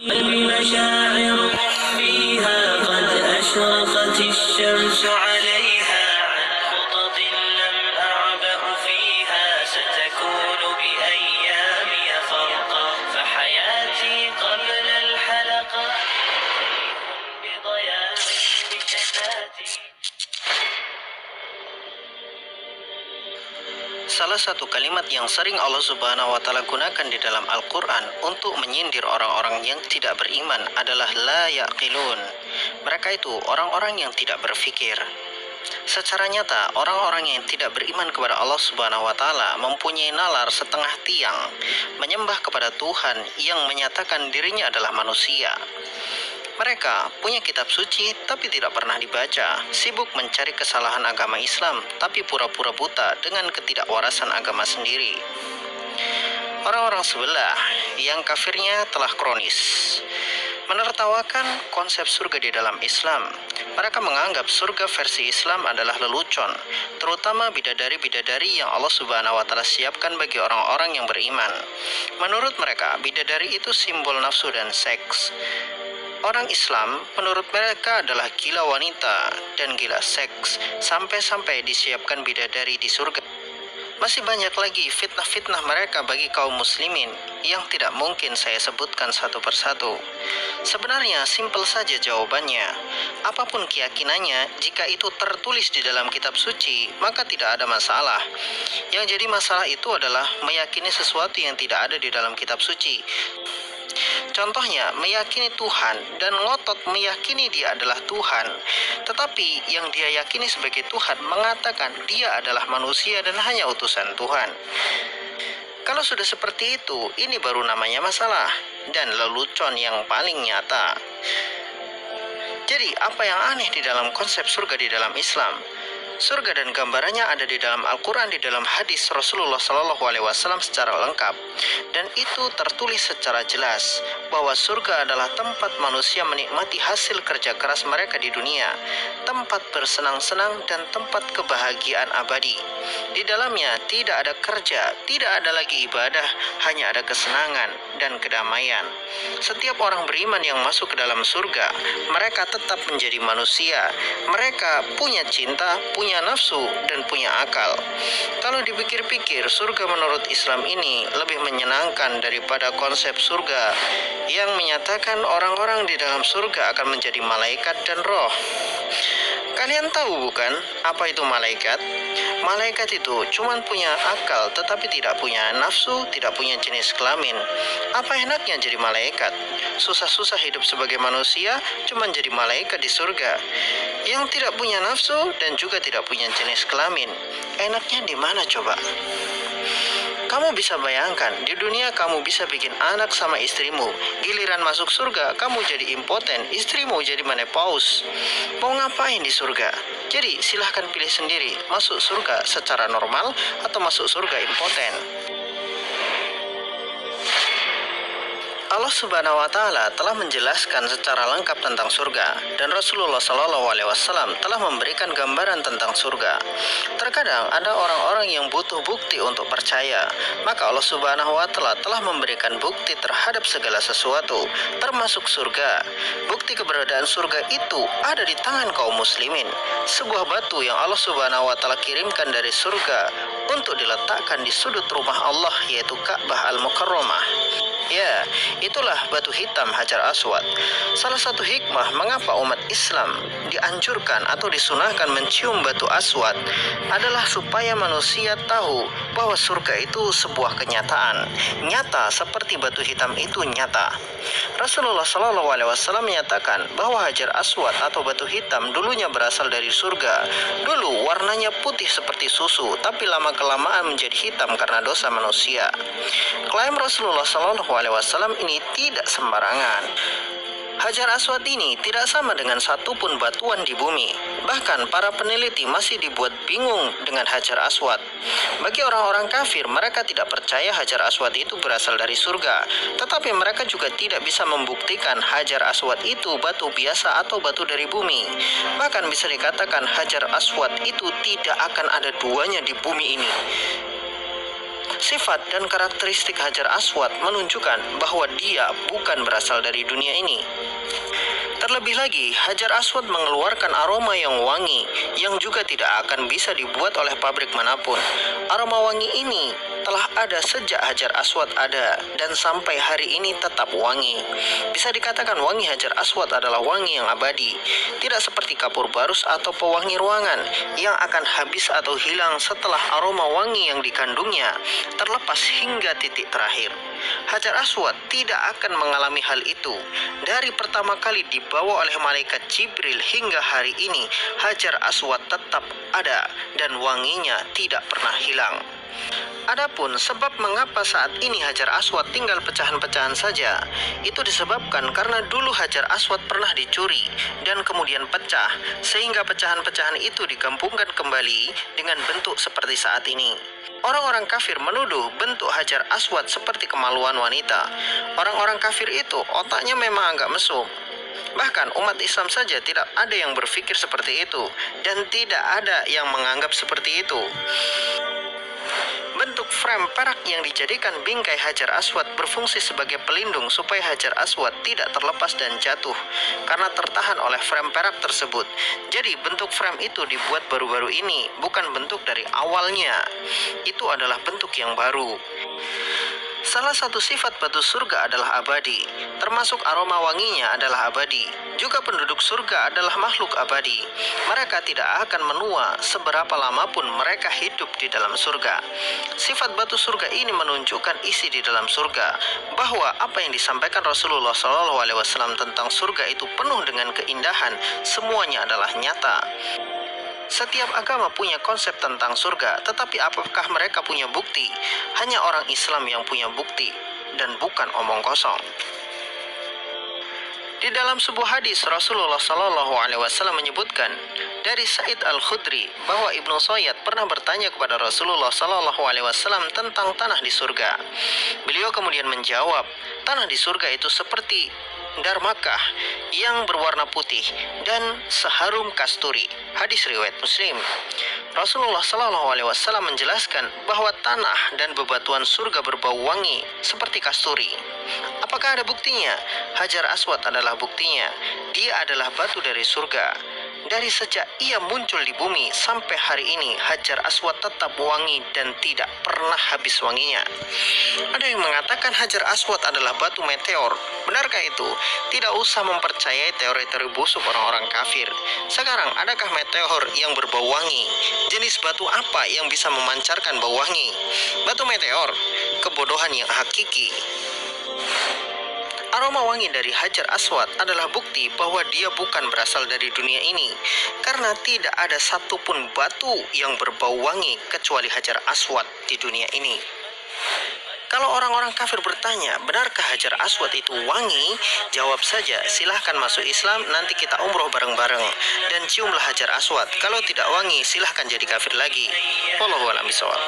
مشاعرهم فيها قد أشرقت الشمس عليها عن خطط لم أعبأ فيها ستكون بأيامي فرقا فحياتي قبل الحلقات بضياء بشتاتي. Salah satu kalimat yang sering Allah Subhanahu wa Ta'ala gunakan di dalam Al-Quran untuk menyindir orang-orang yang tidak beriman adalah la yaqilun. Mereka itu orang-orang yang tidak berfikir. Secara nyata, orang-orang yang tidak beriman kepada Allah Subhanahu wa Ta'ala mempunyai nalar setengah tiang, menyembah kepada Tuhan yang menyatakan dirinya adalah manusia. Mereka punya kitab suci tapi tidak pernah dibaca, sibuk mencari kesalahan agama Islam tapi pura-pura buta dengan ketidakwarasan agama sendiri. Orang-orang sebelah yang kafirnya telah kronis menertawakan konsep surga di dalam Islam. Mereka menganggap surga versi Islam adalah lelucon, terutama bidadari-bidadari yang Allah Subhanahu wa Ta'ala siapkan bagi orang-orang yang beriman. Menurut mereka, bidadari itu simbol nafsu dan seks. Orang Islam menurut mereka adalah gila wanita dan gila seks, sampai-sampai disiapkan bidadari di surga. Masih banyak lagi fitnah-fitnah mereka bagi kaum muslimin yang tidak mungkin saya sebutkan satu persatu. Sebenarnya simpel saja jawabannya. Apapun keyakinannya, jika itu tertulis di dalam kitab suci, maka tidak ada masalah. Yang jadi masalah itu adalah meyakini sesuatu yang tidak ada di dalam kitab suci. Contohnya, meyakini Tuhan dan ngotot meyakini dia adalah Tuhan. Tetapi yang dia yakini sebagai Tuhan mengatakan dia adalah manusia dan hanya utusan Tuhan. Kalau sudah seperti itu, ini baru namanya masalah dan lelucon yang paling nyata. Jadi, apa yang aneh di dalam konsep surga di dalam Islam? Surga dan gambarannya ada di dalam Al-Quran, di dalam hadis Rasulullah SAW secara lengkap. Dan itu tertulis secara jelas bahwa surga adalah tempat manusia menikmati hasil kerja keras mereka di dunia, tempat bersenang-senang dan tempat kebahagiaan abadi. Di dalamnya tidak ada kerja, tidak ada lagi ibadah, hanya ada kesenangan dan kedamaian. Setiap orang beriman yang masuk ke dalam surga, mereka tetap menjadi manusia. Mereka punya cinta, punya nafsu, dan punya akal. Kalau dipikir-pikir, surga menurut Islam ini lebih menyenangkan daripada konsep surga yang menyatakan orang-orang di dalam surga akan menjadi malaikat dan roh. Kalian tahu bukan apa itu malaikat? Malaikat itu cuma punya akal tetapi tidak punya nafsu, tidak punya jenis kelamin. Apa enaknya jadi malaikat? Susah-susah hidup sebagai manusia, cuma jadi malaikat di surga. Yang tidak punya nafsu dan juga tidak punya jenis kelamin. Enaknya di mana coba? Kamu bisa bayangkan, di dunia kamu bisa bikin anak sama istrimu. Giliran masuk surga, kamu jadi impoten, istrimu jadi menopause. Mau ngapain di surga? Jadi silahkan pilih sendiri, masuk surga secara normal atau masuk surga impoten. Allah Subhanahu wa Ta'ala telah menjelaskan secara lengkap tentang surga, dan Rasulullah SAW telah memberikan gambaran tentang surga. Terkadang ada orang-orang yang butuh bukti untuk percaya, maka Allah Subhanahu wa Ta'ala telah memberikan bukti terhadap segala sesuatu, termasuk surga. Bukti keberadaan surga itu ada di tangan kaum muslimin, sebuah batu yang Allah Subhanahu wa Ta'ala kirimkan dari surga untuk diletakkan di sudut rumah Allah, yaitu Ka'bah Al-Mukarramah. Ya, itulah batu hitam Hajar Aswad. Salah satu hikmah mengapa umat Islam dianjurkan atau disunahkan mencium batu aswad adalah supaya manusia tahu bahwa surga itu sebuah kenyataan, nyata seperti batu hitam itu nyata. Rasulullah SAW menyatakan bahwa Hajar Aswad atau batu hitam dulunya berasal dari surga. Dulu warnanya putih seperti susu, tapi lama-kelamaan menjadi hitam karena dosa manusia. Klaim Rasulullah SAW ini tidak sembarangan. Hajar Aswad ini tidak sama dengan satupun batuan di bumi. Bahkan para peneliti masih dibuat bingung dengan Hajar Aswad. Bagi orang-orang kafir, mereka tidak percaya Hajar Aswad itu berasal dari surga. Tetapi mereka juga tidak bisa membuktikan Hajar Aswad itu batu biasa atau batu dari bumi. Bahkan bisa dikatakan Hajar Aswad itu tidak akan ada duanya di bumi ini. Sifat dan karakteristik Hajar Aswad menunjukkan bahwa dia bukan berasal dari dunia ini. Terlebih lagi, Hajar Aswad mengeluarkan aroma yang wangi yang juga tidak akan bisa dibuat oleh pabrik manapun. Aroma wangi ini telah ada sejak Hajar Aswad ada dan sampai hari ini tetap wangi. Bisa dikatakan wangi Hajar Aswad adalah wangi yang abadi, tidak seperti kapur barus atau pewangi ruangan yang akan habis atau hilang setelah aroma wangi yang dikandungnya terlepas hingga titik terakhir. Hajar Aswad tidak akan mengalami hal itu. Dari pertama kali dibawa oleh malaikat Jibril hingga hari ini, Hajar Aswad tetap ada dan wanginya tidak pernah hilang. Adapun sebab mengapa saat ini Hajar Aswad tinggal pecahan-pecahan saja, itu disebabkan karena dulu Hajar Aswad pernah dicuri dan kemudian pecah, sehingga pecahan-pecahan itu digabungkan kembali dengan bentuk seperti saat ini. Orang-orang kafir menuduh bentuk Hajar Aswad seperti kemaluan wanita. Orang-orang kafir itu otaknya memang agak mesum. Bahkan umat Islam saja tidak ada yang berpikir seperti itu, dan tidak ada yang menganggap seperti itu. Bentuk frame perak yang dijadikan bingkai Hajar Aswad berfungsi sebagai pelindung supaya Hajar Aswad tidak terlepas dan jatuh karena tertahan oleh frame perak tersebut. Jadi bentuk frame itu dibuat baru-baru ini, bukan bentuk dari awalnya. Itu adalah bentuk yang baru. Salah satu sifat batu surga adalah abadi, termasuk aroma wanginya adalah abadi. Juga penduduk surga adalah makhluk abadi. Mereka tidak akan menua seberapa lama pun mereka hidup di dalam surga. Sifat batu surga ini menunjukkan isi di dalam surga, bahwa apa yang disampaikan Rasulullah SAW tentang surga itu penuh dengan keindahan, semuanya adalah nyata. Setiap agama punya konsep tentang surga, tetapi apakah mereka punya bukti? Hanya orang Islam yang punya bukti, dan bukan omong kosong. Di dalam sebuah hadis, Rasulullah SAW menyebutkan dari Sa'id Al-Khudri bahwa Ibnu Sayyad pernah bertanya kepada Rasulullah SAW tentang tanah di surga. Beliau kemudian menjawab, tanah di surga itu seperti darmakah yang berwarna putih dan seharum kasturi. Hadis riwayat Muslim. Rasulullah SAW menjelaskan bahwa tanah dan bebatuan surga berbau wangi seperti kasturi. Apakah ada buktinya? Hajar Aswad adalah buktinya. Dia adalah batu dari surga. Dari sejak ia muncul di bumi sampai hari ini, Hajar Aswad tetap wangi dan tidak pernah habis wanginya. Ada yang mengatakan Hajar Aswad adalah batu meteor. Benarkah itu? Tidak usah mempercayai teori-teori busuk orang-orang kafir. Sekarang, adakah meteor yang berbau wangi? Jenis batu apa yang bisa memancarkan bau wangi? Batu meteor, kebodohan yang hakiki. Aroma wangi dari Hajar Aswad adalah bukti bahwa dia bukan berasal dari dunia ini, karena tidak ada satupun batu yang berbau wangi kecuali Hajar Aswad di dunia ini. Kalau orang-orang kafir bertanya, benarkah Hajar Aswad itu wangi? Jawab saja, silahkan masuk Islam, nanti kita umroh bareng-bareng. Dan ciumlah Hajar Aswad. Kalau tidak wangi, silahkan jadi kafir lagi. Wallahu a'lam bishawab.